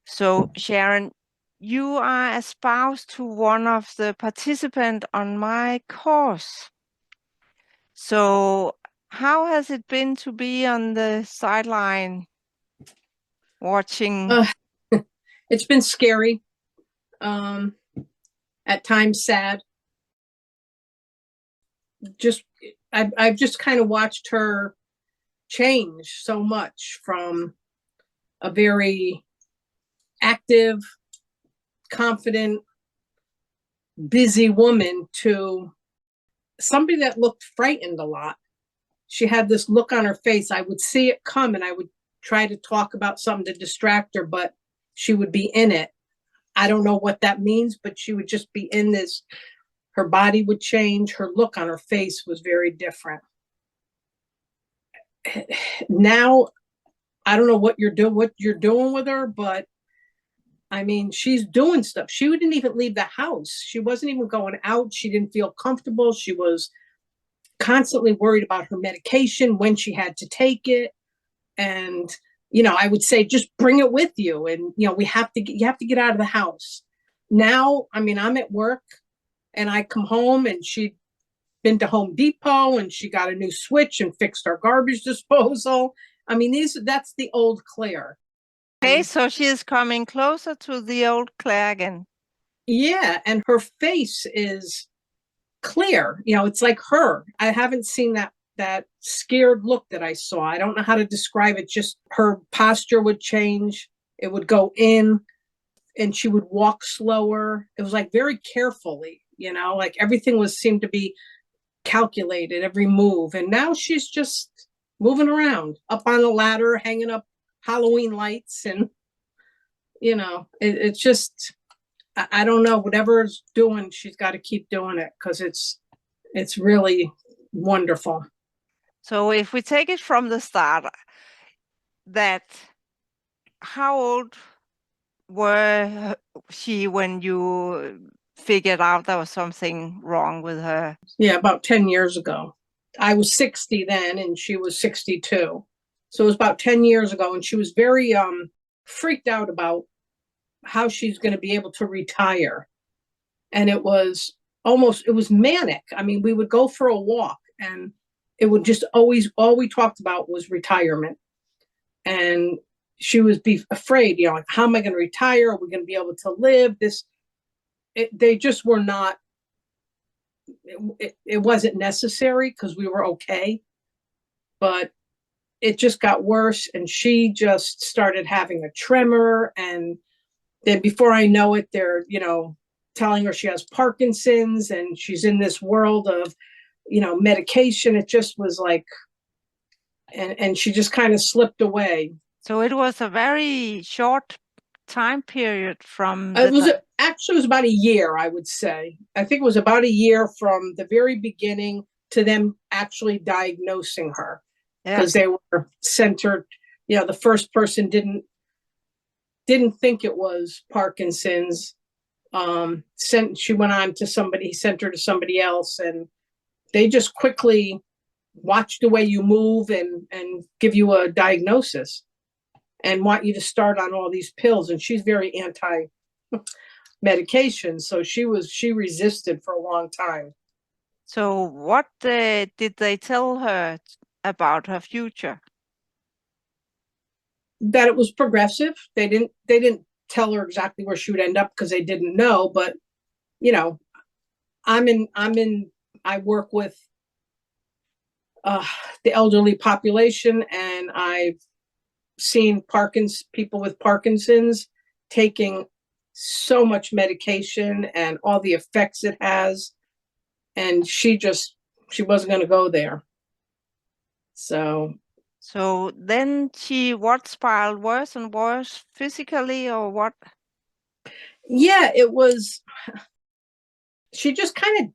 So, Sharon, you are a spouse to one of the participants on my course. So, how has it been to be on the sideline watching? Uh, it's been scary, um, at times sad. Just I've just kind of watched her change so much from a very active, confident, busy woman to somebody that looked frightened a lot. She had this look on her face. I would see it come and I would try to talk about something to distract her, but she would be in it. I don't know what that means, but she would just be in this. Her body would change. Her look on her face was very different. Now, I don't know what you're doing with her, but I mean, she's doing stuff. She didn't even leave the house. She wasn't even going out. She didn't feel comfortable. She was constantly worried about her medication, when she had to take it. And, I would say, just bring it with you. And, you have to get out of the house. Now, I mean, I'm at work and I come home and she'd been to Home Depot and she got a new switch and fixed our garbage disposal. I mean, that's the old Claire. Okay, so she is coming closer to the old Clare again. Yeah, and her face is clear. It's like her. I haven't seen that scared look that I saw. I don't know how to describe it. Just her posture would change. It would go in and she would walk slower. It was like very carefully, like everything seemed to be calculated, every move. And now she's just moving around up on the ladder, hanging up Halloween lights. And, it's just, I don't know, whatever's doing, she's got to keep doing it because it's really wonderful. So, if we take it from the start, that how old were she when you figured out there was something wrong with her? Yeah, about 10 years ago. I was 60 then and she was 62. So it was about 10 years ago. And she was very freaked out about how she's going to be able to retire. And it was manic. I mean, we would go for a walk and it would just always, all we talked about was retirement. And she was afraid, like, how am I going to retire? Are we going to be able to live this? They just were not, it wasn't necessary because we were okay. But it just got worse. And she just started having a tremor. And then before I know it, they're, telling her she has Parkinson's and she's in this world of, medication. It just was like, and she just kind of slipped away. So it was a very short time period from It the was time. actually, it was about a year, I would say. I think it was about a year from the very beginning to them actually diagnosing her, Yeah. because they were centered. The first person didn't think it was Parkinson's. She went on to somebody, sent her to somebody else, and they just quickly watch the way you move and give you a diagnosis and want you to start on all these pills. And she's very anti medication, so she resisted for a long time. So what did they tell her about her future? That it was progressive. They didn't tell her exactly where she would end up because they didn't know. But you know, I work with the elderly population, and I've seen people with Parkinson's taking so much medication and all the effects it has. And she wasn't going to go there. So then what spiraled worse and worse physically, or what? yeah, she just kind of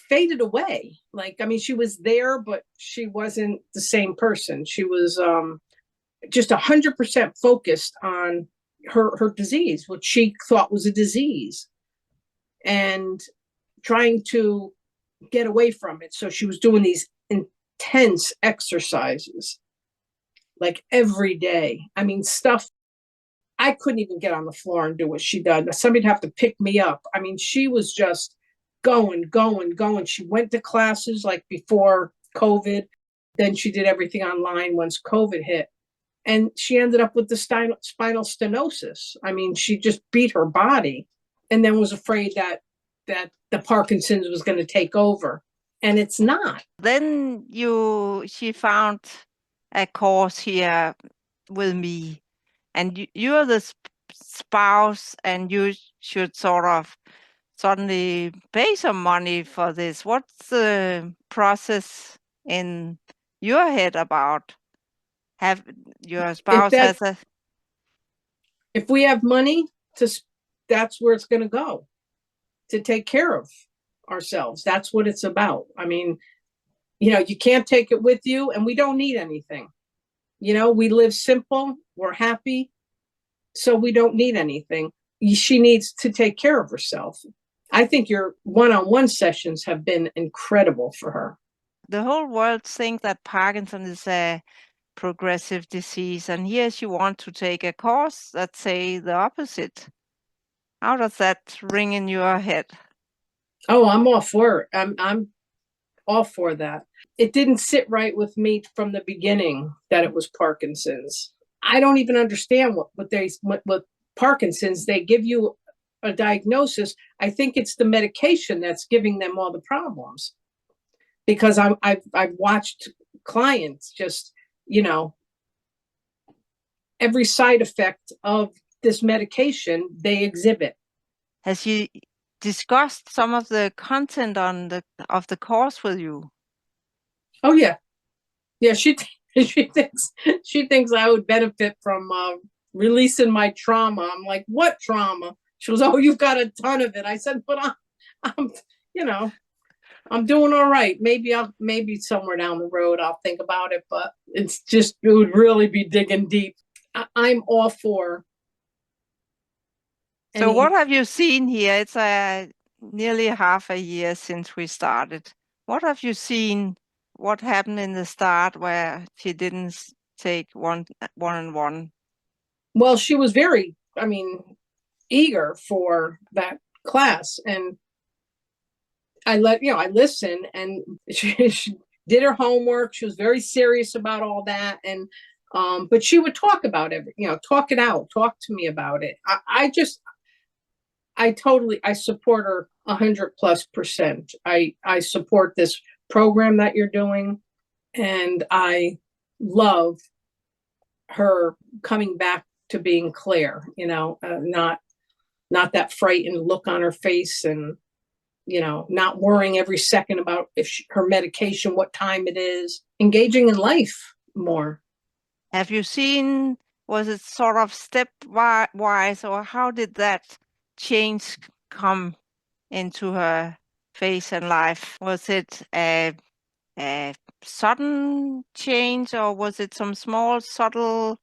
faded away. Like, I mean, she was there, but she wasn't the same person. She was just 100% focused on her disease, which she thought was a disease, and trying to get away from it. So she was doing these intense exercises like every day. I mean, stuff I couldn't even get on the floor and do what she did. Somebody'd have to pick me up. I mean, she was just going. She went to classes like before COVID. Then she did everything online once COVID hit. And she ended up with the spinal stenosis. I mean, she just beat her body and then was afraid that the Parkinson's was going to take over. And it's not. Then she found a course here with me, and you're the spouse, and you should sort of suddenly pay some money for this. What's the process in your head about have your spouse has a if we have money that's where it's going to go, to take care of ourselves. That's what it's about. I mean, you can't take it with you, and we don't need anything. We live simple, we're happy, so we don't need anything. She needs to take care of herself. I think your one-on-one sessions have been incredible for her. The whole world thinks that Parkinson is a progressive disease, and here she wants to take a course that say the opposite. How does that ring in your head? Oh, I'm all for it. I'm all for that. It didn't sit right with me from the beginning that it was Parkinson's. I don't even understand what Parkinson's. They give you a diagnosis. I think it's the medication that's giving them all the problems, because I've watched clients just, every side effect of this medication they exhibit. Has she discussed some of the content of the course with you? Oh yeah. She thinks I would benefit from releasing my trauma. I'm like, what trauma? She goes, oh, you've got a ton of it. I said, but I'm I'm doing all right. Maybe somewhere down the road I'll think about it, but it would really be digging deep. I'm all for. So what have you seen here? It's nearly half a year since we started. What have you seen? What happened in the start where she didn't take one-on-one? Well, she was very, eager for that class, and I listened, and she did her homework. She was very serious about all that, and but she would talk about it, talk it out, talk to me about it. I support her 100+%. I support this program that you're doing, and I love her coming back to being Claire, not that frightened look on her face, and not worrying every second about her medication, what time it is, engaging in life more. Have you seen, was it sort of stepwise, or how did that change come into her face and life? Was it a sudden change, or was it some small subtle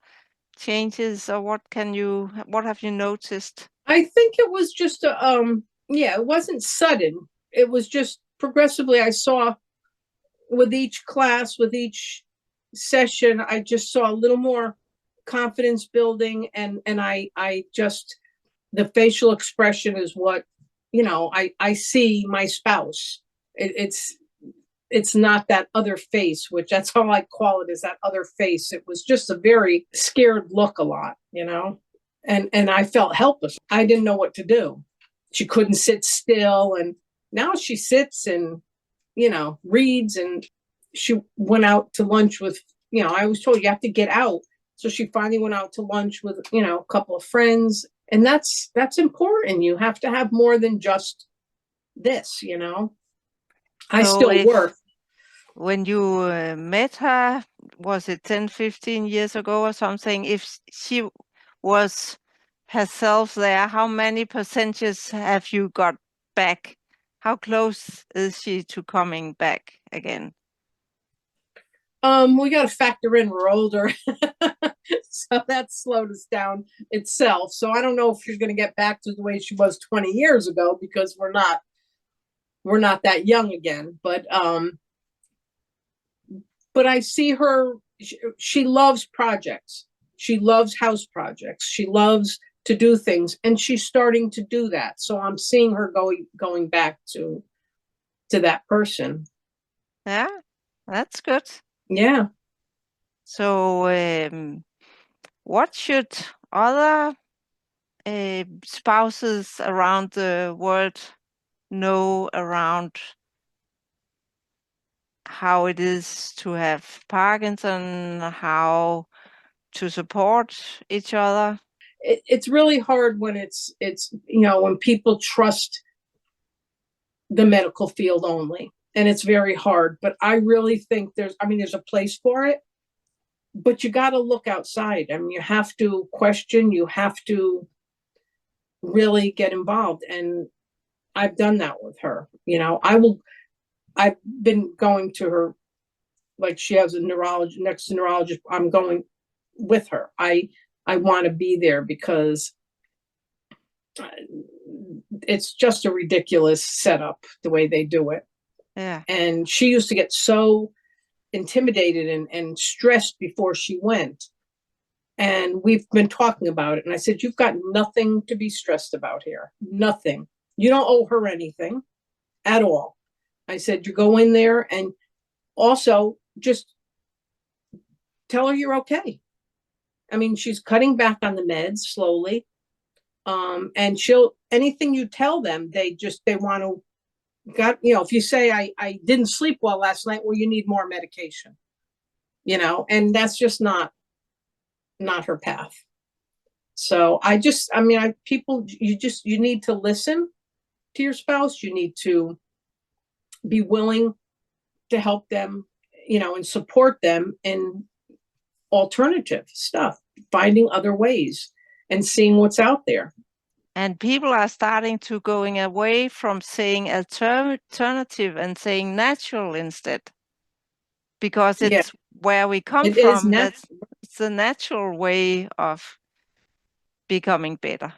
changes, or what have you noticed? I think it was just it wasn't sudden. It was just progressively. I saw with each class, with each session, I just saw a little more confidence building, and I just, the facial expression is what, I see my spouse. It's not that other face, which that's how I call it, is that other face. It was just a very scared look a lot, and I felt helpless. I didn't know what to do. She couldn't sit still, and now she sits and, reads, and she went out to lunch with, I was told you have to get out. So she finally went out to lunch with, a couple of friends, and that's important. You have to have more than just this, I still work. When you met her, was it 10, 15 years ago or something? If she was herself there, how many percentages have you got back? How close is she to coming back again? We got to factor in we're older, so that slowed us down itself. So I don't know if she's going to get back to the way she was 20 years ago, because we're not that young again. But I see her. She loves projects. She loves house projects. She loves to do things, and she's starting to do that. So I'm seeing her going back to that person. Yeah, that's good. Yeah. So, what should other spouses around the world know around how it is to have Parkinson, how to support each other? It's really hard when it's when people trust the medical field only, and it's very hard. But I really think there's a place for it, but you got to look outside. I mean, you have to question, you have to really get involved, and I've done that with her. I've been going to her, like, she has a neurologist. I'm going with her. I want to be there because it's just a ridiculous setup the way they do it. Yeah. And she used to get so intimidated and stressed before she went. And we've been talking about it. And I said, you've got nothing to be stressed about here. Nothing. You don't owe her anything at all. I said, you go in there and also just tell her you're okay. I mean, she's cutting back on the meds slowly. And anything you tell them, they want to, if you say, I didn't sleep well last night, well, you need more medication, and that's just not her path. So you need to listen to your spouse. You need to be willing to help them, and support them in alternative stuff, finding other ways and seeing what's out there. And people are starting to going away from saying alternative and saying natural instead, because it's where we come from. That's the natural way of becoming better.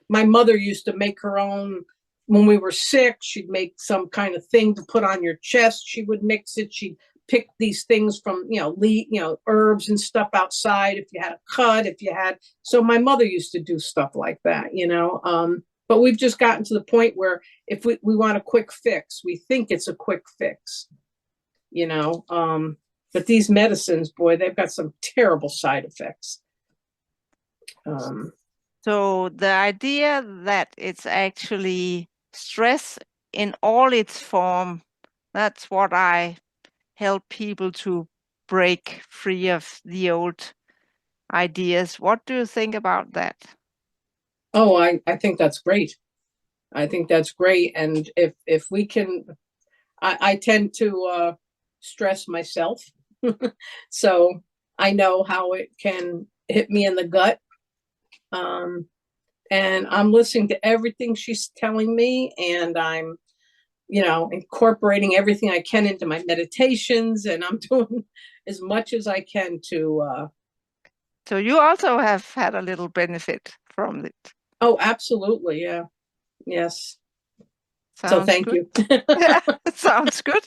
My mother used to make her own. When we were sick, she'd make some kind of thing to put on your chest. She would mix it. She'd pick these things from, herbs and stuff outside. If you had a cut, so my mother used to do stuff like that, but we've just gotten to the point where if we want a quick fix, we think it's a quick fix, but these medicines, boy, they've got some terrible side effects. So the idea that it's actually stress in all its form, that's what I help people to break free of the old ideas. What do you think about that? Oh, I think that's great. I think that's great. And if we can, I tend to stress myself. So I know how it can hit me in the gut. And I'm listening to everything she's telling me, and I'm, incorporating everything I can into my meditations, and I'm doing as much as I can to. So you also have had a little benefit from it. Oh, absolutely. Yeah. Yes. Sounds so thank good. you. Yeah, sounds good.